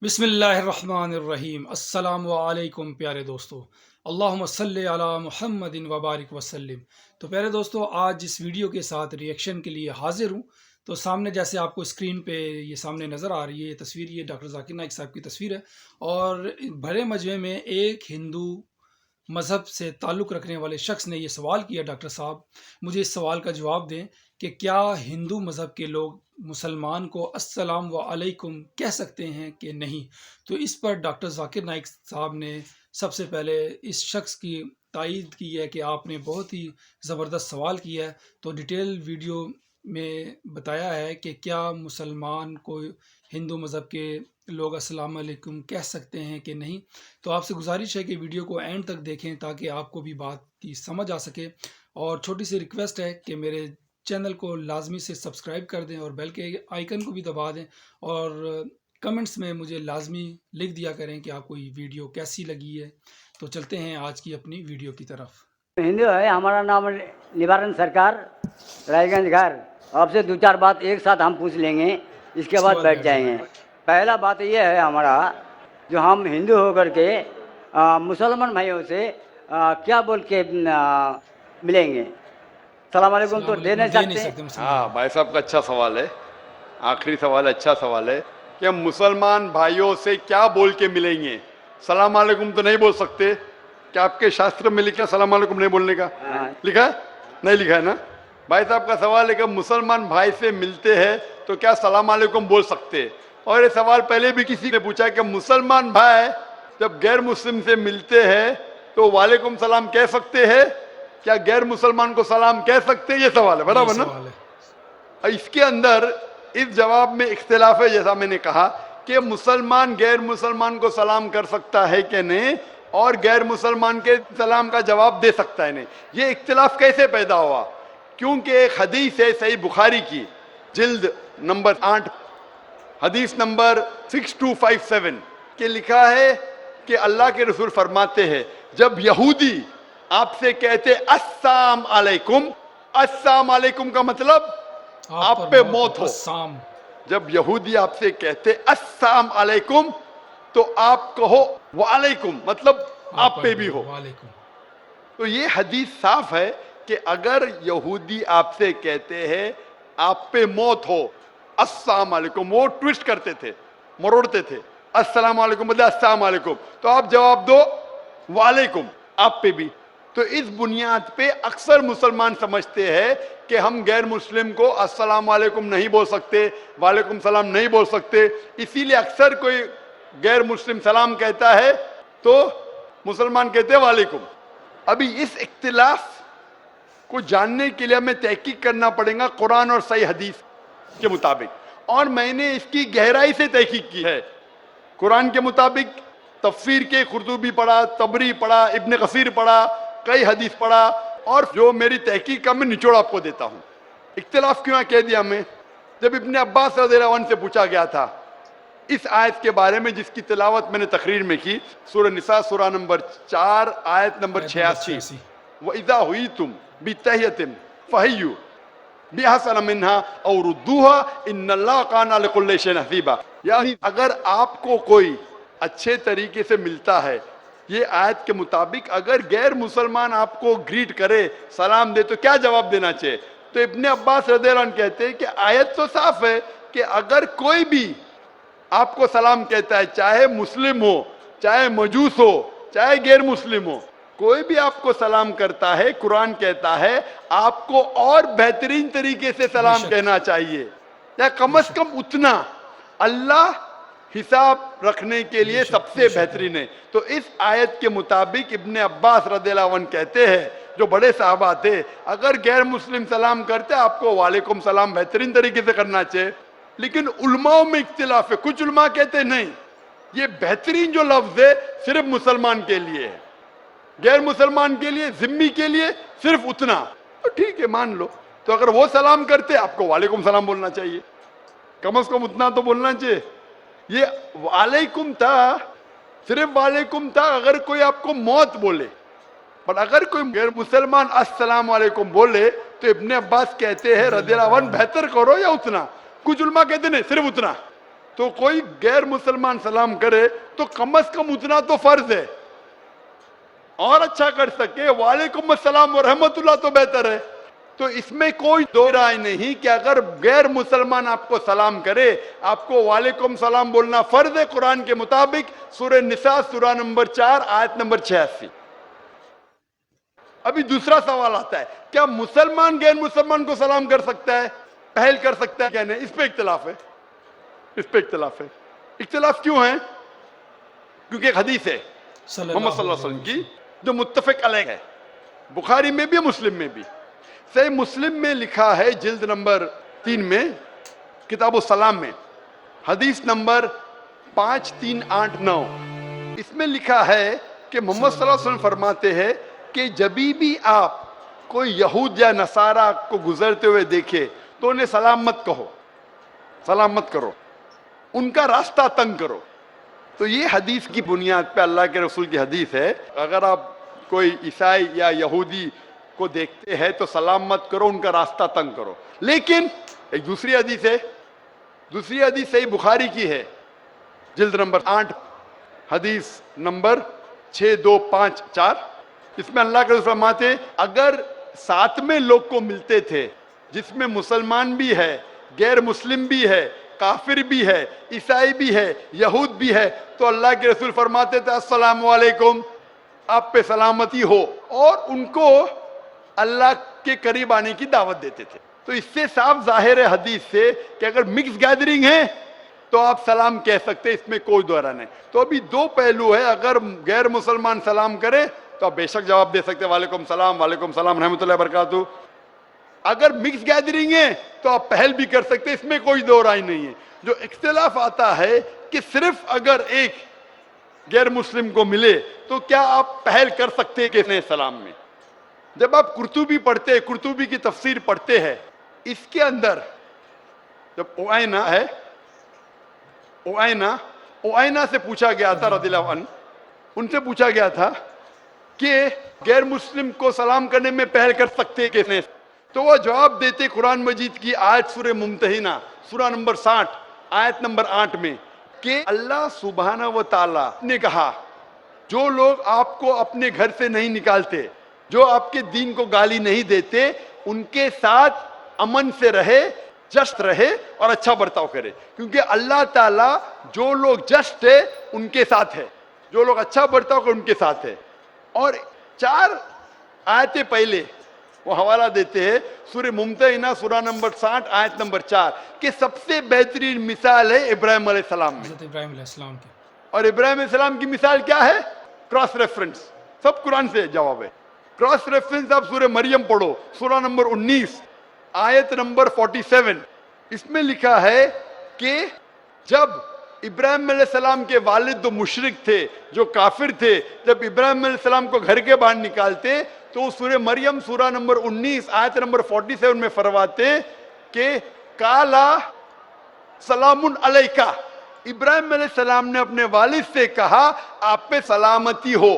بسم اللہ الرحمن الرحیم۔ السلام علیکم پیارے دوستو، اللہم صلی علی محمد وبارک وسلم۔ تو پیارے دوستو، آج اس ویڈیو کے ساتھ ریئیکشن کے لیے حاضر ہوں۔ تو سامنے جیسے آپ کو اسکرین پہ یہ سامنے نظر آ رہی ہے یہ تصویر، یہ ڈاکٹر ذاکر نائک صاحب کی تصویر ہے، اور بھرے مجمع میں ایک ہندو مذہب سے تعلق رکھنے والے شخص نے یہ سوال کیا، ڈاکٹر صاحب مجھے اس سوال کا جواب دیں کہ کیا ہندو مذہب کے لوگ مسلمان کو السلام علیکم کہہ سکتے ہیں کہ نہیں؟ تو اس پر ڈاکٹر ذاکر نائک صاحب نے سب سے پہلے اس شخص کی تائید کی ہے کہ آپ نے بہت ہی زبردست سوال کیا ہے، تو ڈیٹیل ویڈیو میں بتایا ہے کہ کیا مسلمان کو ہندو مذہب کے لوگ السلام علیکم کہہ سکتے ہیں کہ نہیں۔ تو آپ سے گزارش ہے کہ ویڈیو کو اینڈ تک دیکھیں تاکہ آپ کو بھی بات کی سمجھ آ سکے، اور چھوٹی سی ریکویسٹ ہے کہ میرے چینل کو لازمی سے سبسکرائب کر دیں اور بیل کے آئیکن کو بھی دبا دیں، اور کمنٹس میں مجھے لازمی لکھ دیا کریں کہ آپ کو یہ ویڈیو کیسی لگی ہے۔ تو چلتے ہیں آج کی اپنی ویڈیو کی طرف۔ ہندو ہے، ہمارا نام نوارن سرکار، رائے گنج گھر۔ آپ سے دو چار بات ایک ساتھ ہم پوچھ لیں گے، اس کے بعد بیٹھ جائیں گے۔ پہلا بات یہ ہے ہمارا، جو ہم ہندو ہو کر کے مسلمان بھائیوں سے کیا بول کے ملیں گے؟ السلام علیکم تو دے نہیں سکتے۔ ہاں بھائی صاحب کا اچھا سوال ہے، آخری سوال اچھا سوال ہے کہ ہم مسلمان بھائیوں سے کیا بول کے ملیں گے؟ سلام علیکم تو نہیں بول سکتے۔ کیا آپ کے شاستر میں لکھا سلام علیکم نہیں بولنے کا؟ لکھا ہے؟ نہیں لکھا ہے نا؟ بھائی صاحب کا سوال ہے کہ مسلمان بھائی سے ملتے ہیں تو کیا سلام علیکم بول سکتے؟ اور یہ سوال پہلے بھی کسی نے پوچھا کہ مسلمان بھائی جب غیر مسلم سے ملتے ہیں تو وعلیکم سلام کہہ سکتے ہیں؟ کیا غیر مسلمان کو سلام کہہ سکتے ہیں؟ یہ سوال ہے، برابر نا؟ اس کے اندر اس جواب میں اختلاف ہے، جیسا میں نے کہا کہ مسلمان غیر مسلمان کو سلام کر سکتا ہے کہ نہیں، اور غیر مسلمان کے سلام کا جواب دے سکتا ہے نہیں۔ یہ اختلاف کیسے پیدا ہوا؟ کیونکہ ایک حدیث ہے صحیح بخاری کی، جلد نمبر 8، حدیث نمبر 6257 کہ لکھا ہے کہ اللہ کے رسول فرماتے ہیں جب یہودی آپ سے کہتے السلام علیکم، السلام علیکم کا مطلب آپ پہ موت ہو۔ جب یہودی آپ سے کہتے السلام علیکم تو آپ کہو وعلیکم، مطلب آپ پہ بھی ہو۔ تو یہ حدیث صاف ہے کہ اگر یہودی آپ سے کہتے ہیں آپ پہ موت ہو السلام علیکم، وہ ٹویسٹ کرتے تھے، مروڑتے تھے، السلام علیکم مطلب السلام علیکم، تو آپ جواب دو وعلیکم، آپ پہ بھی۔ تو اس بنیاد پہ اکثر مسلمان سمجھتے ہیں کہ ہم غیر مسلم کو السلام علیکم نہیں بول سکتے، وعلیکم سلام نہیں بول سکتے، اسی لیے اکثر کوئی غیر مسلم سلام کہتا ہے تو مسلمان کہتے ہیں وعلیکم۔ ابھی اس اختلاف کو جاننے کے لیے ہمیں تحقیق کرنا پڑے گا قرآن اور صحیح حدیث کے مطابق، اور میں نے اس کی گہرائی سے تحقیق کی ہے۔ قرآن کے مطابق تفسیر کے قرطبی پڑھا، طبری پڑھا، ابن کثیر پڑھا، کئی حدیث پڑھا، اور جو میری تحقیق کا میں نچوڑ آپ کو دیتا ہوں۔ اختلاف کیوں کہہ دیا میں؟ جب ابن عباس رضی اللہ عنہ سے پوچھا گیا تھا اس آیت کے بارے میں جس کی تلاوت میں نے تقریر میں کی، سورہ نساء سورہ نمبر 4 آیت نمبر 86، وَإِذَا هُيِّتُمْ بِتَحِيَّةٍ فَحَيُّوا بِأَحْسَنَ مِنْهَا أَوْ رُدُّوهَا إِنَّ اللَّهَ كَانَ عَلَىٰ كُلِّ شَيْءٍ حَسِيبًا۔ یعنی اگر آپ کو کوئی اچھے طریقے سے ملتا ہے، یہ آیت کے مطابق اگر غیر مسلمان آپ کو گریٹ کرے، سلام دے، تو کیا جواب دینا چاہیے؟ تو ابن عباس رضی اللہ عنہ کہتے ہیں کہ آیت تو صاف ہے کہ اگر کوئی بھی آپ کو سلام کہتا ہے، چاہے مسلم ہو، چاہے مجوس ہو، چاہے غیر مسلم ہو، کوئی بھی آپ کو سلام کرتا ہے، قرآن کہتا ہے آپ کو اور بہترین طریقے سے سلام کہنا چاہیے، یا کم از کم اتنا اللہ حساب رکھنے کے لیے سب سے بہترین ہے۔ تو اس آیت کے مطابق ابن عباس رضی اللہ عنہ کہتے ہیں، جو بڑے صحابہ تھے، اگر غیر مسلم سلام کرتے آپ کو وعلیکم سلام بہترین طریقے سے کرنا چاہیے۔ لیکن علماء میں اختلاف ہے، کچھ علماء کہتے نہیں، یہ بہترین جو لفظ ہے صرف مسلمان کے لیے ہے، غیر مسلمان کے لیے، ذمی کے لیے صرف اتنا۔ تو ٹھیک ہے، مان لو، تو اگر وہ سلام کرتے آپ کو وعلیکم سلام بولنا چاہیے، کم از کم اتنا تو بولنا چاہیے۔ یہ وعلیکم تھا، صرف وعلیکم تھا اگر کوئی آپ کو موت بولے، پر اگر کوئی غیر مسلمان السلام علیکم بولے تو ابن عباس کہتے ہیں رضی اللہ عنہ بہتر کرو یا اتنا۔ کچھ علماء کہتے نہیں، صرف اتنا، تو کوئی غیر مسلمان سلام کرے تو کم از کم اتنا تو فرض ہے، اور اچھا کر سکے وعلیکم السلام ورحمۃ اللہ تو بہتر ہے۔ تو اس میں کوئی دو رائے نہیں کہ اگر غیر مسلمان آپ کو سلام کرے آپ کو وعلیکم سلام بولنا فرض ہے قرآن کے مطابق، سورہ نساء سورہ نمبر 4 آیت نمبر 86۔ ابھی دوسرا سوال آتا ہے، کیا مسلمان غیر مسلمان کو سلام کر سکتا ہے، پہل کر سکتا ہے کیا نہیں؟ اس پہ اختلاف ہے، اس پہ اختلاف ہے۔ اختلاف کیوں ہے؟ کیونکہ ایک حدیث ہے محمد صلی اللہ علیہ وسلم کی جو متفق علیہ ہے، بخاری میں بھی مسلم میں بھی۔ صحیح مسلم میں لکھا ہے جلد نمبر 3 میں کتاب السلام میں حدیث نمبر 5389، اس میں لکھا ہے کہ محمد صلی اللہ علیہ وسلم فرماتے ہیں کہ جبھی بھی آپ کوئی یہود یا نصارہ کو گزرتے ہوئے دیکھے تو انہیں سلام مت کہو، سلام مت کرو، ان کا راستہ تنگ کرو۔ تو یہ حدیث کی بنیاد پہ اللہ کے رسول کی حدیث ہے، اگر آپ کوئی عیسائی یا یہودی کو دیکھتے ہیں تو سلام مت کرو، ان کا راستہ تنگ کرو۔ لیکن ایک دوسری حدیث ہے، دوسری حدیث صحیح بخاری کی ہے جلد نمبر 8 حدیث نمبر 6254، اس میں اللہ کے رسول فرماتے ہیں اگر ساتھ میں لوگ کو ملتے تھے جس میں مسلمان بھی ہے، غیر مسلم بھی ہے، کافر بھی ہے، عیسائی بھی ہے، یہود بھی ہے، تو اللہ کے رسول فرماتے تھے السلام علیکم، آپ پہ سلامتی ہو، اور ان کو اللہ کے قریب آنے کی دعوت دیتے تھے۔ تو اس سے صاف ظاہر ہے حدیث سے کہ اگر مکس گیدرنگ ہے تو آپ سلام کہہ سکتے، اس میں کوئی دو رائے نہیں۔ تو ابھی دو پہلو ہے، اگر غیر مسلمان سلام کرے تو آپ بے شک جواب دے سکتے وعلیکم السلام، وعلیکم السلام رحمۃ اللہ وبرکاتہ۔ اگر مکس گیدرنگ ہے تو آپ پہل بھی کر سکتے، اس میں کوئی دو رائے نہیں ہے۔ جو اختلاف آتا ہے کہ صرف اگر ایک غیر مسلم کو ملے تو کیا آپ پہل کر سکتے کہ سلام میں؟ جب آپ قرطبی پڑھتے ہیں، قرطبی کی تفسیر پڑھتے ہیں، اس کے اندر جب اوائنہ ہے، اوائنہ سے پوچھا گیا تھا رضی اللہ عنہ، ان سے پوچھا گیا تھا کہ غیر مسلم کو سلام کرنے میں پہل کر سکتے کیسے؟ تو وہ جواب دیتے قرآن مجید کی آیت سورہ ممتحنہ سورہ نمبر 60 آیت نمبر 8 میں کہ اللہ سبحانہ و تعالی نے کہا جو لوگ آپ کو اپنے گھر سے نہیں نکالتے، جو آپ کے دین کو گالی نہیں دیتے، ان کے ساتھ امن سے رہے، جسٹ رہے اور اچھا برتاؤ کرے، کیونکہ اللہ تعالیٰ جو لوگ جسٹ ہے ان کے ساتھ ہے، جو لوگ اچھا برتاؤ کرے ان کے ساتھ ہے۔ اور 4 آیتیں پہلے وہ حوالہ دیتے ہیں سورہ ممتحنہ سورہ نمبر 60 آیت نمبر 4 کہ سب سے بہترین مثال ہے ابراہیم علیہ السلام میں، حضرت ابراہیم علیہ السلام کی۔ اور ابراہیم علیہ السلام کی مثال کیا ہے؟ کراس ریفرنس، سب قرآن سے جواب ہے۔ کراس ریفرنس آپ سورہ مریم پڑھو سورہ نمبر 19 آیت نمبر 47، اس میں لکھا ہے کہ جب ابراہیم علیہ السلام کے والد جو مشرک تھے، جو کافر تھے، جب ابراہیم علیہ السلام کو گھر کے باہر نکالتے تو سورہ مریم سورہ نمبر 19 آیت نمبر 47 میں فرماتے کہ کالا سلام علیکہ، ابراہیم علیہ السلام نے اپنے والد سے کہا آپ پہ سلامتی ہو۔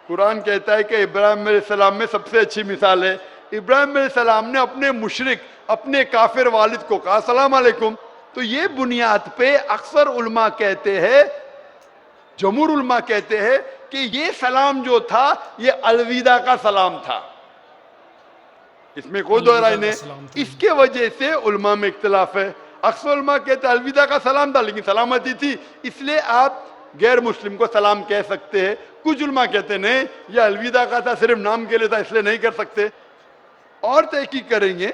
قرآن کہتا ہے کہ ابراہیم علیہ السلام میں سب سے اچھی مثال ہے، ابراہیم علیہ السلام نے اپنے مشرک، اپنے کافر والد کو کہا السلام علیکم۔ تو یہ بنیاد پہ اکثر علماء کہتے ہیں، جمہور علماء کہتے ہیں کہ یہ سلام جو تھا یہ الوداع کا سلام تھا، اس میں کوئی دو رائے نہیں۔ اس کے وجہ سے علماء میں اختلاف ہے، اکثر علماء کہتے ہیں الوداع کا سلام تھا لیکن سلامتی تھی، اس لیے آپ غیر مسلم کو سلام کہہ سکتے ہیں۔ کچھ علماء کہتے ہیں نہیں یہ الوداع کا تھا، صرف نام کے لیے تھا اس لیے نہیں کر سکتے۔ اور تحقیق کریں گے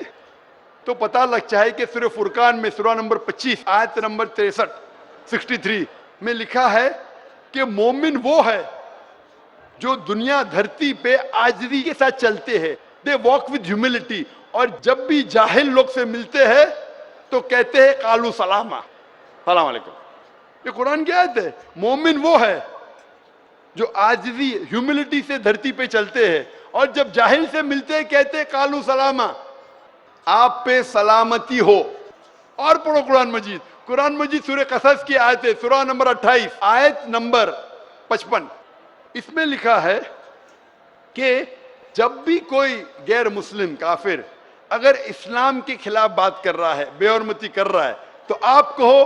تو پتہ لگ جائے کہ سورہ فرقان میں سورہ نمبر 25 آیت نمبر 63 میں لکھا ہے کہ مومن وہ ہے جو دنیا دھرتی پہ عاجزی کے ساتھ چلتے ہیں، دے واک ود ہیوملٹی، اور جب بھی جاہل لوگ سے ملتے ہیں تو کہتے ہیں قالو سلاما، سلام علیکم۔ یہ قرآن کی آیت ہے، مومن وہ ہے جو عاجزی ہیوملٹی سے دھرتی پہ چلتے ہیں اور جب جاہل سے ملتے ہیں کہتے ہیں قالو سلاما، آپ پہ سلامتی ہو۔ اور پڑھو قرآن مجید، قرآن مجید سورہ قصص کی آیت ہے سورہ نمبر 28 آیت نمبر 55، اس میں لکھا ہے کہ جب بھی کوئی غیر مسلم کافر اگر اسلام کے خلاف بات کر رہا ہے، بے حرمتی کر رہا ہے، تو آپ کہو